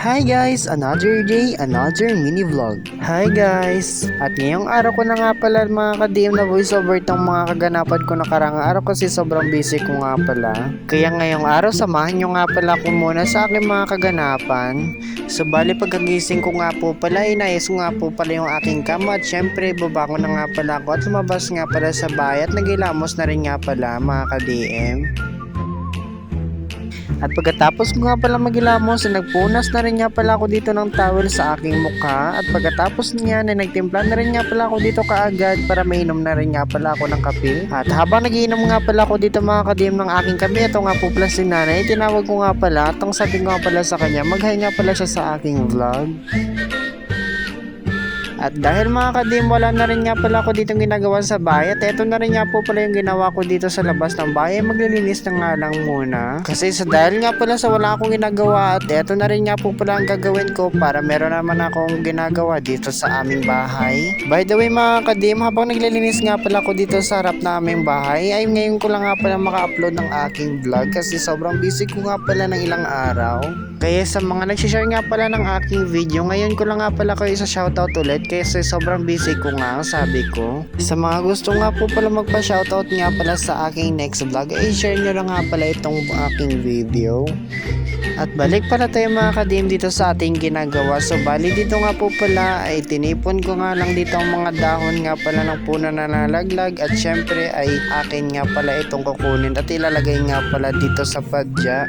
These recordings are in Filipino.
Hi guys! Another day, another mini vlog. Hi guys! At ngayong araw ko na nga pala mga ka-DM na voiceover itong mga kaganapan ko nakarang araw kasi sobrang busy ko nga pala. Kaya ngayong araw samahan nyo nga pala ko muna sa aking mga kaganapan. So bali pagkagising ko nga po pala, inayos ko nga po pala yung aking kama at syempre babangon na nga pala ako at lumabas nga pala sa bahay at nagilamos na rin nga pala mga ka-DM. At pagkatapos ko nga pala magilamos, nagpunas na rin nga pala ako dito ng towel sa aking mukha. At pagkatapos niyan, nagtimpla na rin nga pala ako dito kaagad para mainom na rin nga pala ako ng kape. At habang nagiinom nga pala ako dito mga ka-DM ng aking kape, ito nga po pala si nanay, tinawag ko nga pala at ang sabi ko nga pala sa kanya, mag-hi nga pala siya sa aking vlog. At dahil mga ka-DM, wala na rin nga pala ako dito ginagawa sa bahay at eto na rin nga po pala yung ginawa ko dito sa labas ng bahay, maglilinis na nga lang muna. Kasi dahil nga pala sa wala akong ginagawa at eto na rin nga po pala ang gagawin ko para meron naman akong ginagawa dito sa aming bahay. By the way mga ka-DM, habang naglilinis nga pala ako dito sa harap na aming bahay ay ngayon ko lang nga pala maka-upload ng aking vlog kasi sobrang busy ko nga pala ng ilang araw. Kaya sa mga nagsishare nga pala ng aking video, ngayon ko lang nga pala kayo sa shoutout ulit kasi sobrang busy ko nga sabi ko. Sa mga gusto nga po pala magpa-shoutout nga pala sa aking next vlog, ay share nyo lang nga pala itong aking video. At balik pala tayo mga ka-DM dito sa ating ginagawa. So bali dito nga po pala ay tinipon ko nga lang dito ang mga dahon nga pala ng puno na nalaglag at syempre ay akin nga pala itong kukunin at ilalagay nga pala dito sa padya.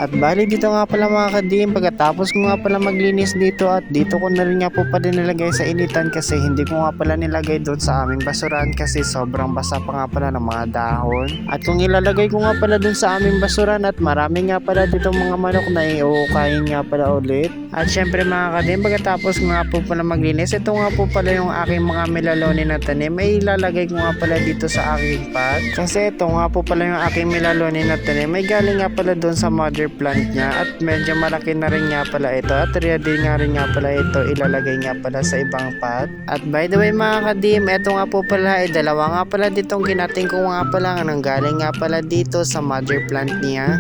At bali dito nga pala mga ka-DM, pagkatapos ko nga pala maglinis dito at dito ko na rin nga po pala nilagay sa initan kasi hindi ko nga pala nilagay doon sa aming basuran kasi sobrang basa pa nga pala ng mga dahon. At kung ilalagay ko nga pala doon sa aming basuran at marami nga pala dito mga manok na iuukayin nga pala ulit. At syempre mga ka-DM, pagkatapos ko nga po pala maglinis, ito nga po pala yung aking mga melaloni na tanim ay ilalagay ko nga pala dito sa aking pot. Kasi ito nga po pala yung aking melaloni na tanim ay galing nga pala doon sa mother plant niya at medyo malaki na rin nga pala ito at ready nga rin nga pala ito ilalagay nga pala sa ibang pot. At by the way mga ka-DM, ito nga po pala ay dalawa nga pala ditong ginating ko nga pala nanggaling nga pala dito sa mother plant niya.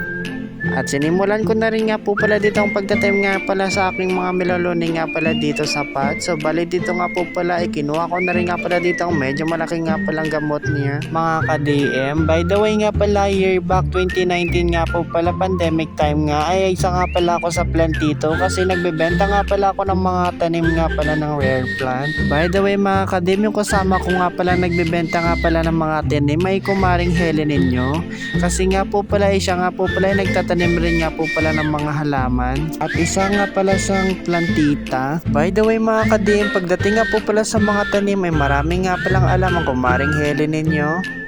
At sinimulan ko na rin nga po pala dito ang pagtatanim nga pala sa aking mga melaloni nga pala dito sa pot. So bali dito nga po pala ay kinuha ko na rin nga pala dito ang medyo malaki nga palang gamot niya mga ka-DM. By the way nga pala, year back 2019 nga po pala, pandemic time nga, ay isa nga pala ako sa plant dito kasi nagbebenta nga pala ako ng mga tanim nga pala ng rare plant. By the way mga ka-DM, yung kasama ko nga pala nagbebenta nga pala ng mga tanim ay kumaring Helen ninyo. Kasi nga po pala ay siya nga po pala ay nagtatanim rin nga po pala ng mga halaman at isa nga pala siyang plantita. By the way mga ka-DM, pagdating nga po pala sa mga tanim ay marami nga palang alam ang kumaring Helen ninyo.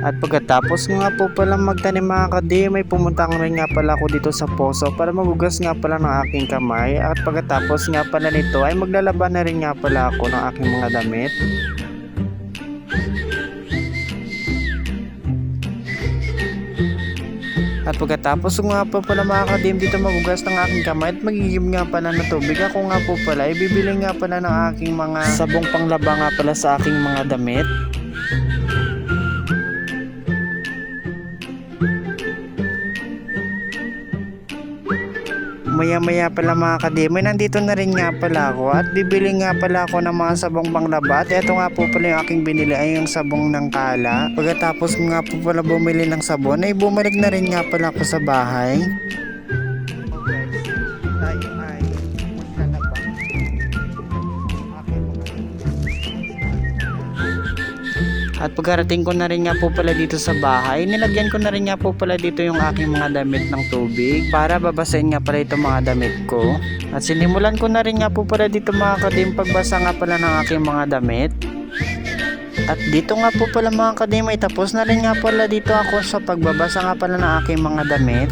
At pagkatapos nga po pala magtanim mga ka-DM ay pumunta rin nga pala ako dito sa poso para magugas nga pala ng aking kamay. At pagkatapos nga pala nito ay maglalaba na rin nga pala ako ng aking mga damit. At pagkatapos nga po pala mga ka-DM dito magugas ng aking kamay at magigib nga pala ng tubig, ako nga po pala ay bibili nga pala ng aking mga sabong panglaba nga pala sa aking mga damit. Maya pala mga ka-DM, nandito na rin nga pala ako at bibili nga pala ako ng mga sabong panglaba. At eto nga po pala yung aking binili ay yung sabong ng Kala. Pagkatapos nga po pala bumili ng sabon ay bumalik na rin nga pala ako sa bahay. At pagkarating ko na rin nga po pala dito sa bahay, nilagyan ko na rin nga po pala dito yung aking mga damit ng tubig para babasahin nga pala itong mga damit ko. At sinimulan ko na rin nga po pala dito mga ka-DM pagbasa nga pala ng aking mga damit. At dito nga po pala mga ka-DM ay tapos na rin nga pala dito ako sa pagbabasa nga pala ng aking mga damit.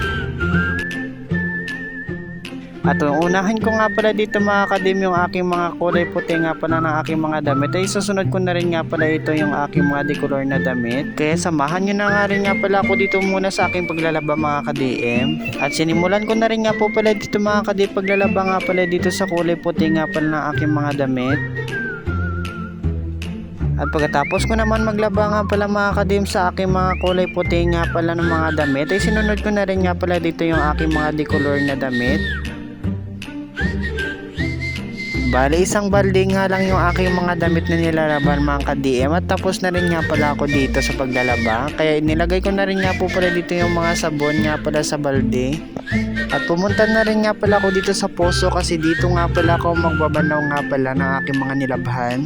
At unahin ko nga pala dito mga kadim yung aking mga kulay puti nga pala ng aking mga damit ay susunod ko na rin nga pala ito yung aking mga decolor na damit. Kaya samahan nyo na nga rin nga pala ako dito muna sa aking paglalaba mga ka-DM. At sinimulan ko na rin nga po pala dito mga ka-DM paglalaba nga pala dito sa kulay puti nga pala ng aking mga damit. At pagkatapos ko naman maglaba nga pala mga kadim sa aking mga kulay puti nga pala ng mga damit ay sinunod ko na rin nga pala dito yung aking mga decolor na damit. Bali isang balde nga lang yung aking mga damit na nilalaban mga ka-DM at tapos na rin nga pala ako dito sa paglalaba. Kaya inilagay ko na rin nga po pala dito yung mga sabon nga pala sa balde. At pumunta na rin nga pala ako dito sa poso kasi dito nga pala ako magbabanaw nga pala ng aking mga nilabhan.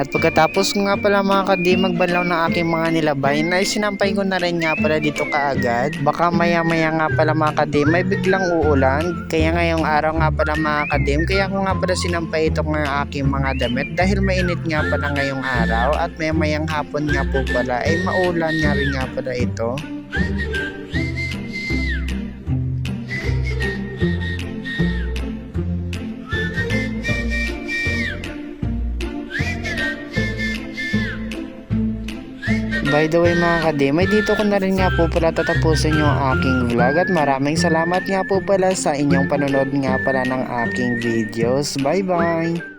At pagkatapos ko nga pala mga ka-DM magbanlaw ng aking mga nilabay na sinampay ko na rin nga pala dito kaagad. Baka maya maya nga pala mga ka-DM may biglang uulan. Kaya ngayong araw nga pala mga ka-DM kaya ko nga pala sinampay ito ng aking mga damit dahil mainit nga pala ngayong araw at maya mayang hapon nga po pala ay maulan nga rin nga pala ito. By the way mga ka-DM, ay dito ko na rin nga po pala tatapusin yung aking vlog at maraming salamat nga po pala sa inyong panonood nga pala ng aking videos. Bye bye!